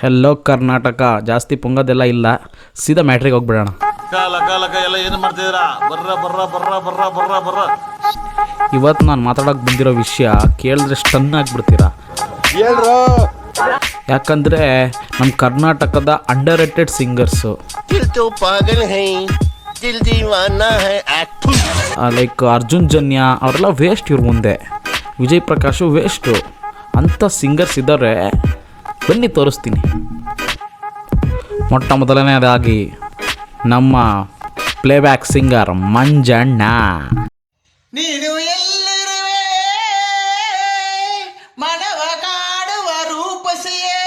Hello Karnataka. ಜಾಸ್ತಿ ಪೊಂಗೋದೆಲ್ಲ ಇಲ್ಲ, ಸೀದಾ ಮ್ಯಾಟ್ರಿಗೆ ಹೋಗ್ಬಿಡೋಣ. ಎಲ್ಲ ಏನು ಮಾಡ್ತಿದ್ದೀರಾ? ಬರ್ರ. ಇವತ್ತು ನಾನು ಮಾತಾಡೋಕೆ ಬಂದಿರೋ ವಿಷಯ ಕೇಳಿದ್ರೆ ಸ್ಟನ್ ಆಗಿಬಿಡ್ತೀರಾ. ಯಾಕಂದರೆ ನಮ್ಮ ಕರ್ನಾಟಕದ underrated singers like Arjun Janya ಅವರೆಲ್ಲ ವೇಸ್ಟ್. ಇವ್ರ ಮುಂದೆ ವಿಜಯ್ ಪ್ರಕಾಶು ವೇಸ್ಟು. ಅಂಥ ಸಿಂಗರ್ಸ್ ಇದ್ದಾರೆ, ಬನ್ನಿ ತೋರಿಸ್ತೀನಿ. ಮೊಟ್ಟ ಮೊದಲನೇದಾಗಿ ನಮ್ಮ ಪ್ಲೇಬ್ಯಾಕ್ ಸಿಂಗರ್ ಮಂಜಣ್ಣ. ನೀನು ಎಲ್ಲಿರುವೆ ಮನವ ಕಾಡುವ ರೂಪಸಿಯೇ,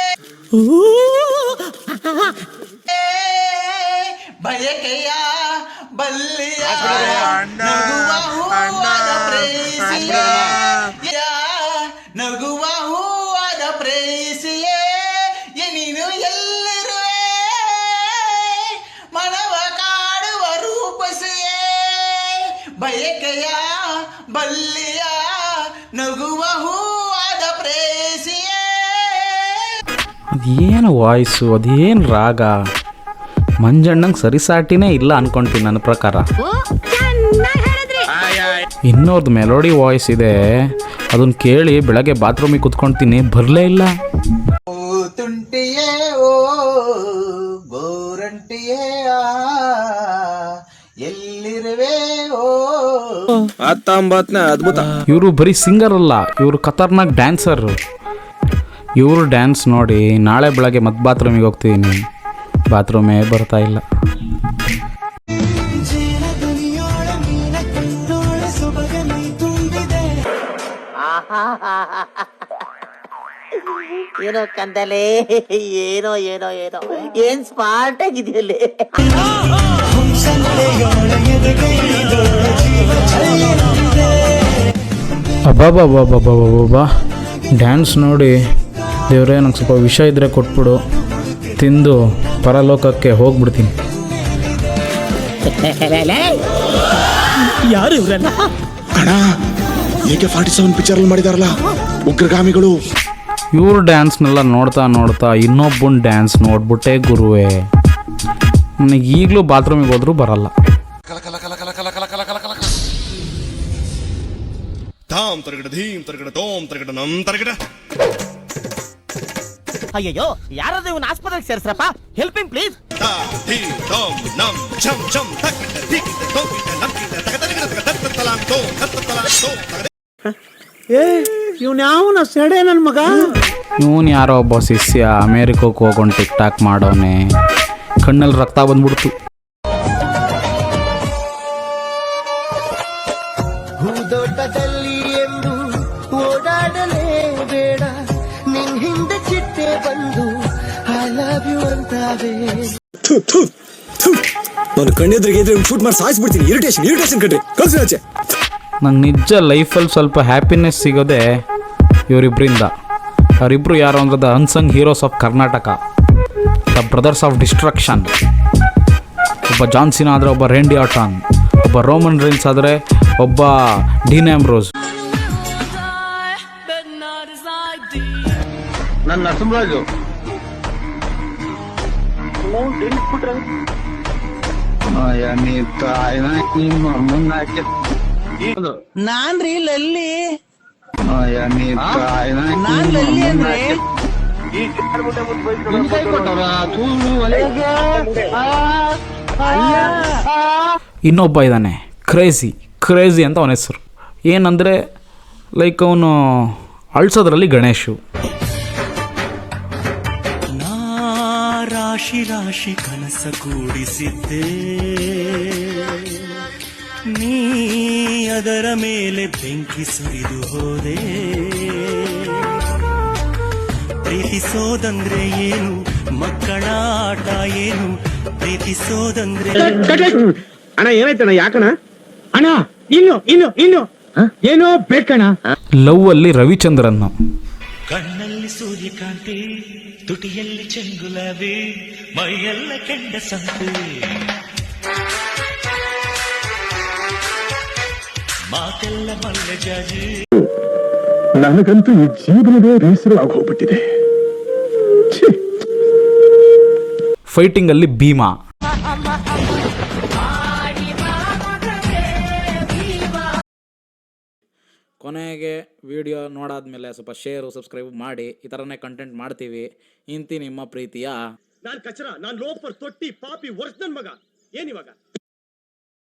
ಬಯಕೆಯ ಬಲ್ಲಿಯ ನಗುವ ಹೂವದ ಪ್ರೇಯಸಿಯೇ, ನಗುವ ಹೂವದ ಪ್ರೇಯಸಿಯೇ, ನೀನು ಎಲ್ಲಿರುವೆ ಮನವ ಕಾಡುವ ರೂಪಸಿಯೇ, ಬಯಕೆಯ ಬಲ್ಲಿಯ ನಗುವ ಹೂವಾದ ಪ್ರೇಯಸಿಯೇ. ಅದೇನು ವಾಯ್ಸು, ಅದೇನು ರಾಗ, ಮಂಜಣ್ಣಂಗೆ ಸರಿಸಾಟಿನೇ ಇಲ್ಲ ಅನ್ಕೊಂತೀನಿ ನನ್ನ ಪ್ರಕಾರ. ಇನ್ನೊಂದು ಮೆಲೋಡಿ ವಾಯ್ಸ್ ಇದೆ, ಅದನ್ನು ಕೇಳಿ ಬೆಳಗ್ಗೆ ಬಾತ್ರೂಮಿಗೆ ಕುತ್ಕೊಳ್ತೀನಿ, ಬರಲೇ ಇಲ್ಲ. ತುಂಟಿಯೇ ಓ ಗೋರಂಟಿಯೇ ಎಲ್ಲಿರುವೆ ಓ. ಅದ್ಭುತ. ಇವರು ಬರೀ ಸಿಂಗರ್ ಅಲ್ಲ, ಇವರು ಖತರ್ನಾಕ್ ಡ್ಯಾನ್ಸರ್. ಇವರು ಡ್ಯಾನ್ಸ್ ನೋಡಿ ನಾಳೆ ಬೆಳಗ್ಗೆ ಮತ್ತೆ ಬಾತ್ರೂಮಿಗೆ ಹೋಗ್ತಿದ್ದೀನಿ, ಬಾತ್ರೂಮೇ ಬರ್ತಾ ಇಲ್ಲ. ಏನೋ ಕಂದಲೆ, ಏನೋ ಏನೋ ಏನೋ ಏನ್ ಸ್ಮಾರ್ಟ್ ಆಗಿದೆಯಲ್ಲೇ. ಅಬ್ಬಾ ಡ್ಯಾನ್ಸ್ ನೋಡಿ ದೇವ್ರೇ, ನಂಗೆ ಸ್ವಲ್ಪ ವಿಷ ಇದ್ದರೆ ಕೊಟ್ಬಿಡು, ತಿಂದು ಪರಲೋಕಕ್ಕೆ ಹೋಗ್ಬಿಡ್ತೀನಿ. ಯಾರು ಇವರೆಲ್ಲ? ಅಣ್ಣ, AK-47 ಪಿಕ್ಚರ್ ಮಾಡಿದಾರಲ್ಲ ಉಗ್ರಗಾಮಿಗಳು. ಇವ್ರ ಡ್ಯಾನ್ಸ್ನೆಲ್ಲ ನೋಡ್ತಾ ನೋಡ್ತಾ ಇನ್ನೊಬ್ಬನ ಡ್ಯಾನ್ಸ್ ನೋಡ್ಬಿಟ್ಟೆ ಗುರುವೇ, ನನಗೆ ಈಗಲೂ ಬಾತ್ರೂಮಿಗೆ ಹೋದ್ರೂ ಬರಲ್ಲ. ಧಾಮ್ ತರಗಡ ಧೀಮ್ ತರಗಡ ತೋಮ್ ತರಗಡ ನಮ್ ತರಗಡ. ಅಯ್ಯಯ್ಯೋ, ಯಾರಾದ್ರೂ ಇವನ್ ಆಸ್ಪತ್ರೆಗೆ ಸೇರ್ಸ್ರಪ್ಪ, ಹೆಲ್ಪ್ ಹಿಮ್ ಪ್ಲೀಸ್. ಇವ್ನ ಯಾವನ ಸೆಡೆ ನನ್ನ ಮಗ. ಇವನು ಯಾರೋ ಒಬ್ಬ ಶಿಷ್ಯ ಅಮೇರಿಕಕ್ಕೆ ಹೋಗೊಂಡು ಟಿಕ್ ಟಾಕ್ ಮಾಡೋನೆ, ಕಣ್ಣಲ್ಲಿ ರಕ್ತ ಬಂದ್ಬಿಡ್ತು. ಹೂದೋಟದಲ್ಲಿ ಎಂದು ಓಡಾಡಲೇ ಬೇಡ, ನಿನ್ ಹಿಂದೆ ಚಿಟ್ಟೆ ಬಂದು ಐ ಲವ್ ಯು ಅಂತಾವೆ. ನಾನು ಕಣ್ಣೆದ್ರಿಗೆ ಶೂಟ್ ಮಾಡಿ ಸಾಯಿಸ್ಬಿಡ್ತೀನಿ. ಇರಿಟೇಷನ್ ಕಣ್ರಿ, ಕಳ್ಸಿ ಆಚೆ. ನಂಗೆ ನಿಜ ಲೈಫಲ್ಲಿ ಸ್ವಲ್ಪ ಹ್ಯಾಪಿನೆಸ್ ಸಿಗೋದೆ ಇವರಿಬ್ಬರಿಂದ. ಅವರಿಬ್ಬರು ಯಾರು ಅಂದ್ರೆ the unsung heroes of Karnataka, the brothers of destruction. ಒಬ್ಬ ಜಾನ್ ಸಿನಾ ಆದರೆ ಒಬ್ಬ ರೇಂಡಿ ಆರ್ಟನ್, ಒಬ್ಬ ರೋಮನ್ ರೇನ್ಸ್ ಆದರೆ ಒಬ್ಬ ಡೀನ್ ಆಂಬ್ರೋಸ್. ನನ್ನ ನರಸಿಂಹರಾಜು ನಾನ್ರಿ ಲಲ್ಲಿ, ನಾನ್ ಲಲ್ಲಿ ಅಂದ್ರೆ ಇನ್ನೊಬ್ಬ ಇದ್ದಾನೆ ಕ್ರೇಜಿ ಅಂತ ಅವನ ಹೆಸರು. ಏನಂದರೆ ಲೈಕ್ ಅವನು ಅಳ್ಸೋದ್ರಲ್ಲಿ ಗಣೇಶು. ರಾಶಿ ಕನಸ ಕೂಡಿಸಿದ್ದೆ, ನೀ ಅದರ ಮೇಲೆ ಬೆಂಕಿ ಸುರಿದು ಹೋದೆ. ಪ್ರೀತಿಸೋದಂದ್ರೆ ಏನು, ಮಕ್ಕಳ ಆಟ ಏನು, ಪ್ರೀತಿಸೋದಂದ್ರೆ. ಅಣ್ಣ ಏನಾಯ್ತಣ್ಣ? ಯಾಕಣ ಅಣ್ಣ? ಇನ್ನು ಏನೋ ಬೇಕಣ್ಣ. ಲವ್ ಅಲ್ಲಿ ರವಿಚಂದ್ರನ್. ಕಣ್ಣಲ್ಲಿ ಸೂರ್ಯಕಾಂತಿ, ತುಟಿಯಲ್ಲಿ ಚೆಂಗುಲಾಬಿ, ಮೈಯೆಲ್ಲ ಕೆಂಡ ಸಂತೆ, ಮಾತೆಲ್ಲ ಮಲ್ಲ ಜಾಜಿ. ನನಗಂತೂ ಈ ಜೀವನವೇ ಬೇಸರವಾಗಿ ಹೋಗ್ಬಿಟ್ಟಿದೆ. ಫೈಟಿಂಗಲ್ಲಿ ಭೀಮಾ. ಕೊನೆಗೆ ವಿಡಿಯೋ ನೋಡಾದ್ಮೇಲೆ ಸ್ವಲ್ಪ ಶೇರು ಸಬ್ಸ್ಕ್ರೈಬ್ ಮಾಡಿ. ಈ ಥರನೇ ಕಂಟೆಂಟ್ ಮಾಡ್ತೀವಿ. ಇಂತಿ ನಿಮ್ಮ ಪ್ರೀತಿಯ ನಾನ್ ಕಚರ, ನಾನ್ ಲೋಫರ್, ತೊಟ್ಟಿ, ಪಾಪಿ, ವರ್ಷ ನನ್ ಮಗ. ಏನಿವಾಗ